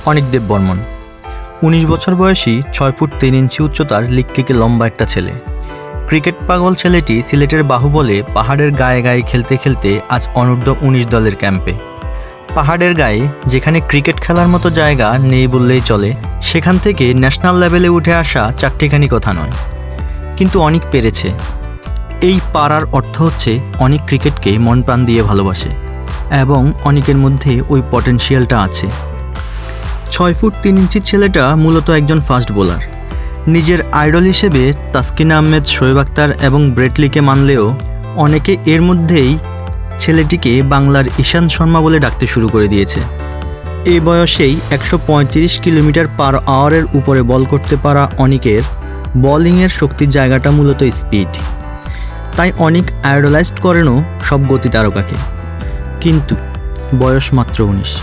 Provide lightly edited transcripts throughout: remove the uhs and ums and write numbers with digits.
অনিক দেব বর্মন ১৯ বছর বয়সী ৬ ফুট ৩ ইঞ্চি উচ্চতার লিকলিকে লম্বা একটা ছেলে। ক্রিকেট পাগল ছেলেটি সিলেটের বাহুবলে পাহাড়ের গায়ে গায়ে খেলতে খেলতে আজ অনূর্ধ্ব ১৯ দলের ক্যাম্পে। পাহাড়ের গায়ে যেখানে ক্রিকেট খেলার মতো জায়গা নেই বললেই চলে, সেখান থেকে ন্যাশনাল লেভেলে উঠে আসা চারটিখানি কথা নয়। কিন্তু অনিক পেরেছে। এই পারার অর্থ হচ্ছে অনিক ক্রিকেটকে মন প্রাণ দিয়ে ভালোবাসে এবং অনিকের মধ্যে ওই পটেনশিয়ালটা আছে। ৬ ফুট ৩ ইঞ্চি ছেলেটা মূলত একজন ফাস্ট বোলার। নিজের আইডল হিসেবে তাসকিনা আহমেদ, শোয়েব আখতার এবং ব্রেটলিকে মানলেও অনেকে এর মধ্যেই ছেলেটিকে বাংলার ঈশান শর্মা বলে ডাকতে শুরু করে দিয়েছে। এই বয়সেই ১৩৫ কিলোমিটার পার আওয়ারের উপরে বল করতে পারা অনিকের বোলিংয়ের শক্তির জায়গাটা মূলত স্পিড। তাই অনিক আইডলাইজড করেনও সব গতি তারকাকে। কিন্তু বয়স মাত্র ১৯,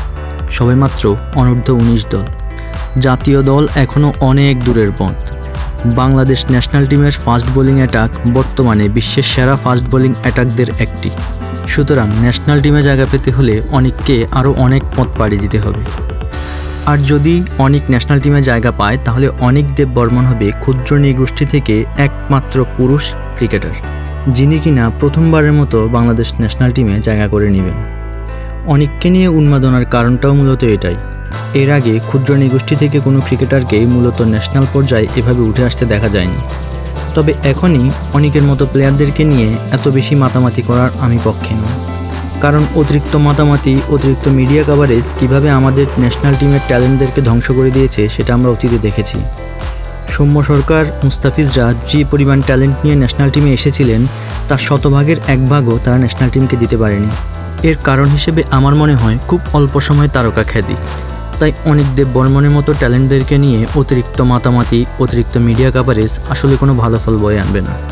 সবেমাত্র অনূর্ধ্ব ১৯ দল। জাতীয় দল এখনও অনেক দূরের পথ। বাংলাদেশ ন্যাশনাল টিমের ফাস্ট বোলিং অ্যাটাক বর্তমানে বিশ্বের সেরা ফাস্ট বোলিং অ্যাটাকদের একটি। সুতরাং ন্যাশনাল টিমে জায়গা পেতে হলে অনিককে আরও অনেক পথ পাড়ি দিতে হবে। আর যদি অনিক ন্যাশনাল টিমে জায়গা পায়, তাহলে অনিক দেব বর্মন হবে ক্ষুদ্র নৃগোষ্ঠী থেকে একমাত্র পুরুষ ক্রিকেটার যিনি কিনা প্রথমবারের মতো বাংলাদেশ ন্যাশনাল টিমে জায়গা করে নেবেন। অনিককে নিয়ে উন্মাদনার কারণটাও মূলত এটাই। এর আগে ক্ষুদ্র নৃগোষ্ঠী থেকে কোনো ক্রিকেটারকে মূলত ন্যাশনাল পর্যায়ে এভাবে উঠে আসতে দেখা যায়নি। তবে এখনই অনিকের মতো প্লেয়ারদেরকে নিয়ে এত বেশি মাতামাতি করার আমি পক্ষে নই। কারণ অতিরিক্ত মাতামাতি, অতিরিক্ত মিডিয়া কভারেজ কীভাবে আমাদের ন্যাশনাল টিমের ট্যালেন্টদেরকে ধ্বংস করে দিয়েছে সেটা আমরা অতীতে দেখেছি। সৌম্য সরকার, মুস্তাফিজরা যে পরিমাণ ট্যালেন্ট নিয়ে ন্যাশনাল টিমে এসেছিলেন, তার শতভাগের ১ ভাগও তারা ন্যাশনাল টিমকে দিতে পারেনি। এর কারণ হিসেবে আমার মনে হয় খুব অল্প সময় তারকা খ্যাতি। তাই অনিক দেব বর্মনের মতো ট্যালেন্টদেরকে নিয়ে অতিরিক্ত মাতামাতি, অতিরিক্ত মিডিয়া কভারেজ আসলে কোনো ভালো ফল বয়ে আনবে না।